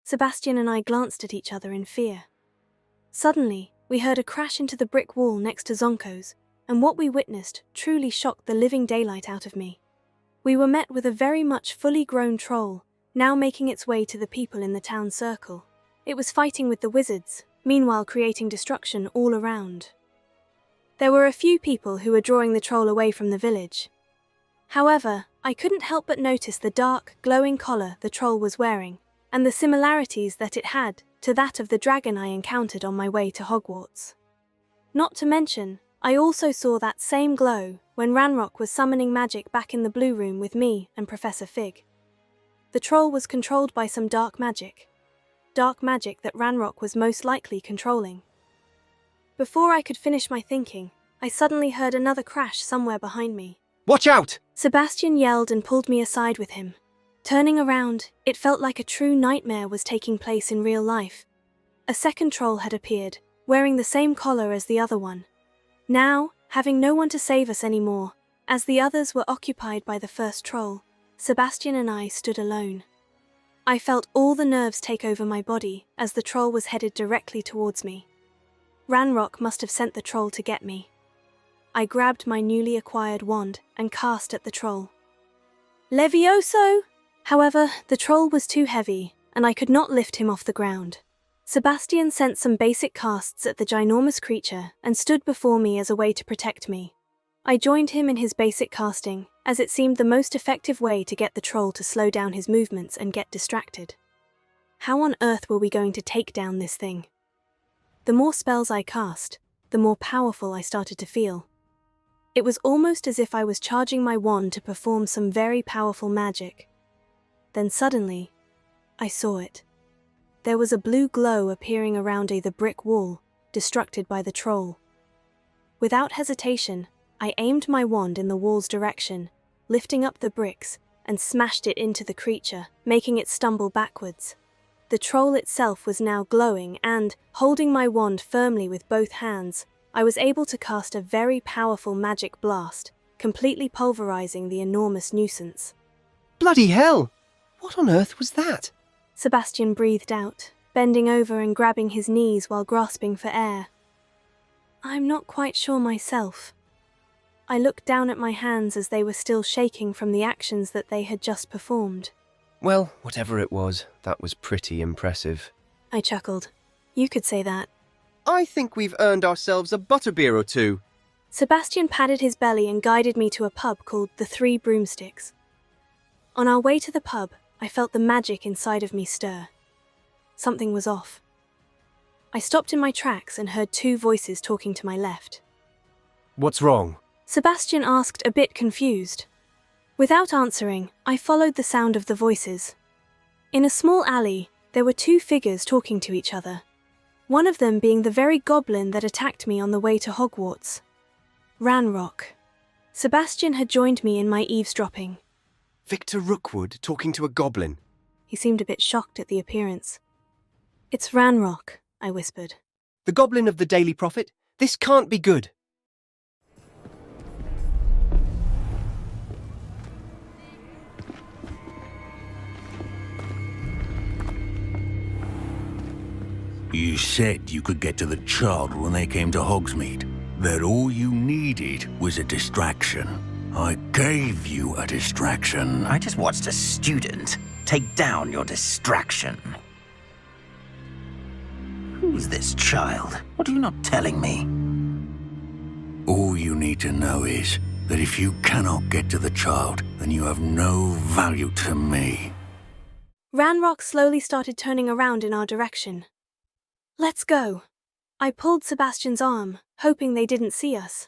Sebastian and I glanced at each other in fear. Suddenly, we heard a crash into the brick wall next to Zonko's, and what we witnessed truly shocked the living daylight out of me. We were met with a very much fully grown troll, now making its way to the people in the town circle. It was fighting with the wizards, meanwhile creating destruction all around. There were a few people who were drawing the troll away from the village. However, I couldn't help but notice the dark, glowing collar the troll was wearing, and the similarities that it had to that of the dragon I encountered on my way to Hogwarts. Not to mention, I also saw that same glow when Ranrock was summoning magic back in the blue room with me and Professor Fig. The troll was controlled by some dark magic that Ranrock was most likely controlling. Before I could finish my thinking, I suddenly heard another crash somewhere behind me. Watch out! Sebastian yelled and pulled me aside with him. Turning around, it felt like a true nightmare was taking place in real life. A second troll had appeared, wearing the same collar as the other one. Now, having no one to save us anymore, as the others were occupied by the first troll, Sebastian and I stood alone. I felt all the nerves take over my body as the troll was headed directly towards me. Ranrock must have sent the troll to get me. I grabbed my newly acquired wand and cast at the troll. Levioso! However, the troll was too heavy, and I could not lift him off the ground. Sebastian sent some basic casts at the ginormous creature and stood before me as a way to protect me. I joined him in his basic casting, as it seemed the most effective way to get the troll to slow down his movements and get distracted. How on earth were we going to take down this thing? The more spells I cast, the more powerful I started to feel. It was almost as if I was charging my wand to perform some very powerful magic. Then suddenly, I saw it. There was a blue glow appearing around the brick wall, destructed by the troll. Without hesitation, I aimed my wand in the wall's direction, lifting up the bricks, and smashed it into the creature, making it stumble backwards. The troll itself was now glowing and, holding my wand firmly with both hands, I was able to cast a very powerful magic blast, completely pulverizing the enormous nuisance. Bloody hell! What on earth was that? Sebastian breathed out, bending over and grabbing his knees while grasping for air. I'm not quite sure myself. I looked down at my hands as they were still shaking from the actions that they had just performed. Well, whatever it was, that was pretty impressive. I chuckled. You could say that. I think we've earned ourselves a butterbeer or two. Sebastian patted his belly and guided me to a pub called the Three Broomsticks. On our way to the pub, I felt the magic inside of me stir. Something was off. I stopped in my tracks and heard two voices talking to my left. What's wrong? Sebastian asked, a bit confused. Without answering, I followed the sound of the voices. In a small alley, there were two figures talking to each other. One of them being the very goblin that attacked me on the way to Hogwarts. Ranrock. Sebastian had joined me in my eavesdropping. Victor Rookwood talking to a goblin. He seemed a bit shocked at the appearance. It's Ranrock, I whispered. The goblin of the Daily Prophet? This can't be good. You said you could get to the child when they came to Hogsmeade. That all you needed was a distraction. I gave you a distraction. I just watched a student take down your distraction. Who's this child? What are you not telling me? All you need to know is that if you cannot get to the child, then you have no value to me. Ranrock slowly started turning around in our direction. Let's go. I pulled Sebastian's arm, hoping they didn't see us.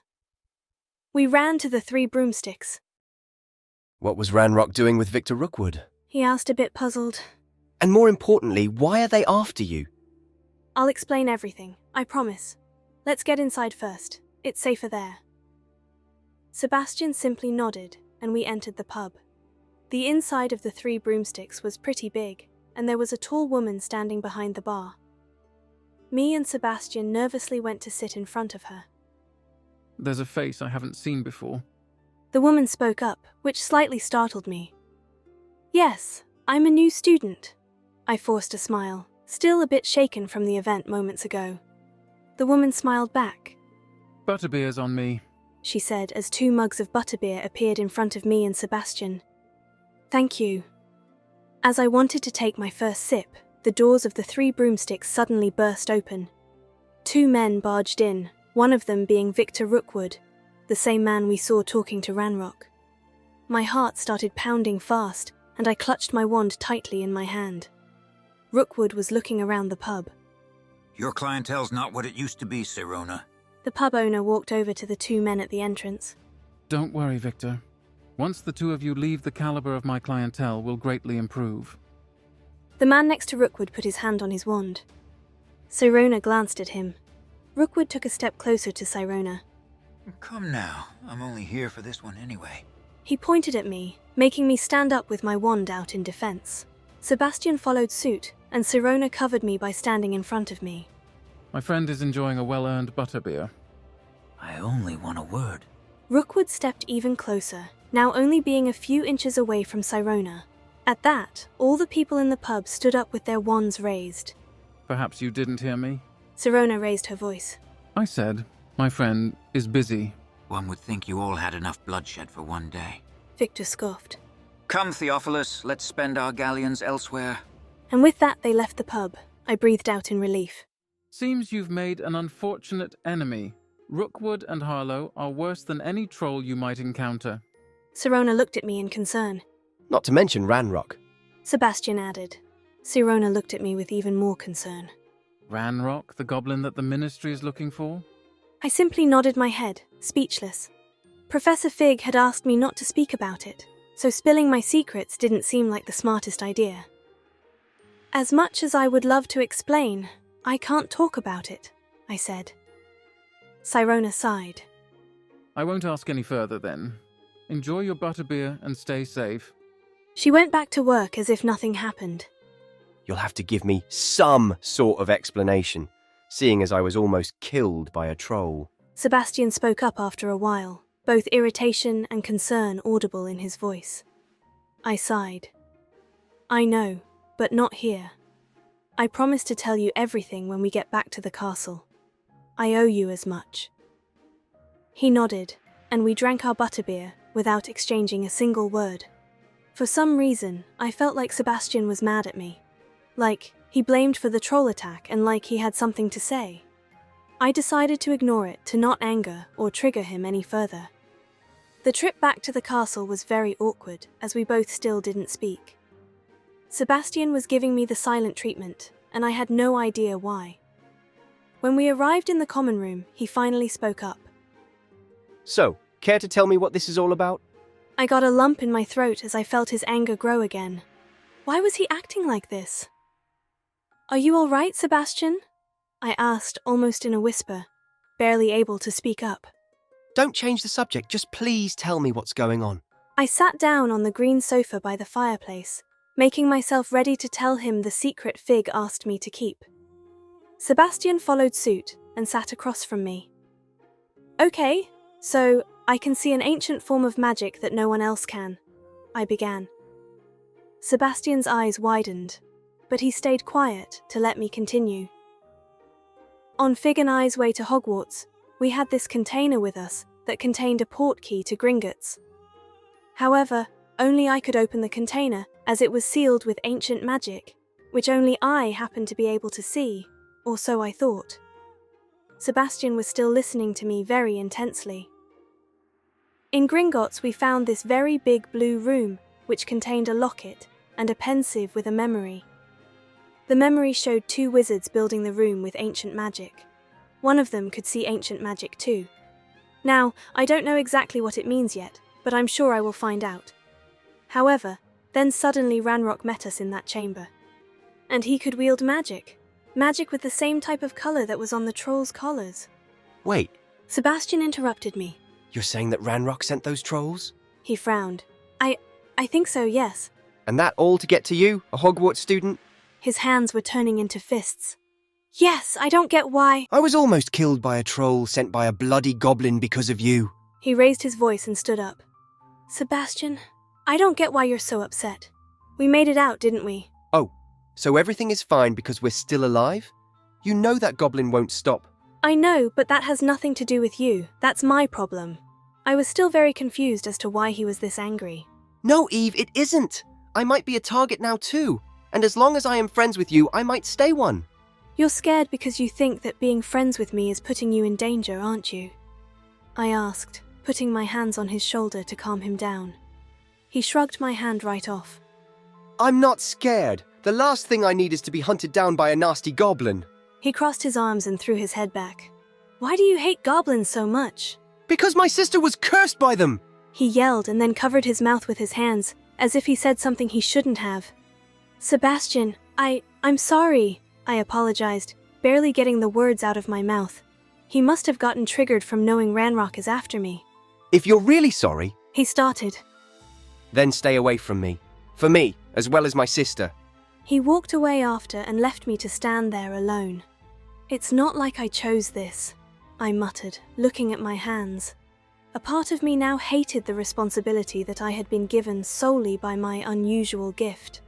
We ran to the Three Broomsticks. What was Ranrock doing with Victor Rookwood? He asked, a bit puzzled. And more importantly, why are they after you? I'll explain everything, I promise. Let's get inside first. It's safer there. Sebastian simply nodded, and we entered the pub. The inside of the Three Broomsticks was pretty big, and there was a tall woman standing behind the bar. Me and Sebastian nervously went to sit in front of her. There's a face I haven't seen before. The woman spoke up, which slightly startled me. Yes, I'm a new student. I forced a smile, still a bit shaken from the event moments ago. The woman smiled back. Butterbeer's on me. She said as 2 mugs of butterbeer appeared in front of me and Sebastian. Thank you. As I wanted to take my first sip, the doors of the 3 broomsticks suddenly burst open. 2 men barged in, one of them being Victor Rookwood, the same man we saw talking to Ranrock. My heart started pounding fast, and I clutched my wand tightly in my hand. Rookwood was looking around the pub. Your clientele's not what it used to be, Sirona. The pub owner walked over to the 2 men at the entrance. Don't worry, Victor. Once the 2 of you leave, the caliber of my clientele will greatly improve. The man next to Rookwood put his hand on his wand. Sirona glanced at him. Rookwood took a step closer to Sirona. Come now, I'm only here for this one anyway. He pointed at me, making me stand up with my wand out in defense. Sebastian followed suit, and Sirona covered me by standing in front of me. My friend is enjoying a well-earned butterbeer. I only want a word. Rookwood stepped even closer, now only being a few inches away from Sirona. At that, all the people in the pub stood up with their wands raised. Perhaps you didn't hear me? Sirona raised her voice. I said, my friend is busy. One would think you all had enough bloodshed for one day. Victor scoffed. Come, Theophilus, let's spend our galleons elsewhere. And with that, they left the pub. I breathed out in relief. Seems you've made an unfortunate enemy. Rookwood and Harlow are worse than any troll you might encounter. Sirona looked at me in concern. Not to mention Ranrock. Sebastian added. Sirona looked at me with even more concern. Ranrock, the goblin that the Ministry is looking for? I simply nodded my head, speechless. Professor Fig had asked me not to speak about it, so spilling my secrets didn't seem like the smartest idea. As much as I would love to explain, I can't talk about it, I said. Sirona sighed. I won't ask any further then. Enjoy your butterbeer and stay safe. She went back to work as if nothing happened. You'll have to give me some sort of explanation, seeing as I was almost killed by a troll. Sebastian spoke up after a while, both irritation and concern audible in his voice. I sighed. I know, but not here. I promise to tell you everything when we get back to the castle. I owe you as much. He nodded, and we drank our butterbeer without exchanging a single word. For some reason, I felt like Sebastian was mad at me. Like, he blamed for the troll attack and like he had something to say. I decided to ignore it to not anger or trigger him any further. The trip back to the castle was very awkward, as we both still didn't speak. Sebastian was giving me the silent treatment, and I had no idea why. When we arrived in the common room, he finally spoke up. So, care to tell me what this is all about? I got a lump in my throat as I felt his anger grow again. Why was he acting like this? Are you all right, Sebastian? I asked, almost in a whisper, barely able to speak up. Don't change the subject, just please tell me what's going on. I sat down on the green sofa by the fireplace, making myself ready to tell him the secret Fig asked me to keep. Sebastian followed suit and sat across from me. Okay, so I can see an ancient form of magic that no one else can, I began. Sebastian's eyes widened, but he stayed quiet to let me continue. On Fig and I's way to Hogwarts, we had this container with us that contained a port key to Gringotts. However, only I could open the container as it was sealed with ancient magic, which only I happened to be able to see, or so I thought. Sebastian was still listening to me very intensely. In Gringotts we found this very big blue room, which contained a locket and a pensieve with a memory. The memory showed 2 wizards building the room with ancient magic. One of them could see ancient magic too. Now, I don't know exactly what it means yet, but I'm sure I will find out. However, then suddenly Ranrock met us in that chamber. And he could wield magic. Magic with the same type of colour that was on the trolls' collars. Wait, Sebastian interrupted me. you're saying that Ranrock sent those trolls? He frowned. I think so, yes. And that all to get to you, a Hogwarts student? His hands were turning into fists. Yes, I don't get why. I was almost killed by a troll sent by a bloody goblin because of you. He raised his voice and stood up. Sebastian, I don't get why you're so upset. We made it out, didn't we? Oh, So everything is fine because we're still alive? You know that goblin won't stop. I know, but that has nothing to do with you. That's my problem. I was still very confused as to why he was this angry. No, Eve, it isn't. I might be a target now too. And as long as I am friends with you, I might stay one. You're scared because you think that being friends with me is putting you in danger, aren't you? I asked, putting my hands on his shoulder to calm him down. He shrugged my hand right off. I'm not scared. The last thing I need is to be hunted down by a nasty goblin. He crossed his arms and threw his head back. Why do you hate goblins so much? Because my sister was cursed by them! He yelled and then covered his mouth with his hands, as if he said something he shouldn't have. Sebastian, I'm sorry, I apologized, barely getting the words out of my mouth. He must have gotten triggered from knowing Ranrock is after me. If you're really sorry, He started. then stay away from me. For me, as well as my sister. He walked away after and left me to stand there alone. It's not like I chose this, I muttered, looking at my hands. A part of me now hated the responsibility that I had been given solely by my unusual gift.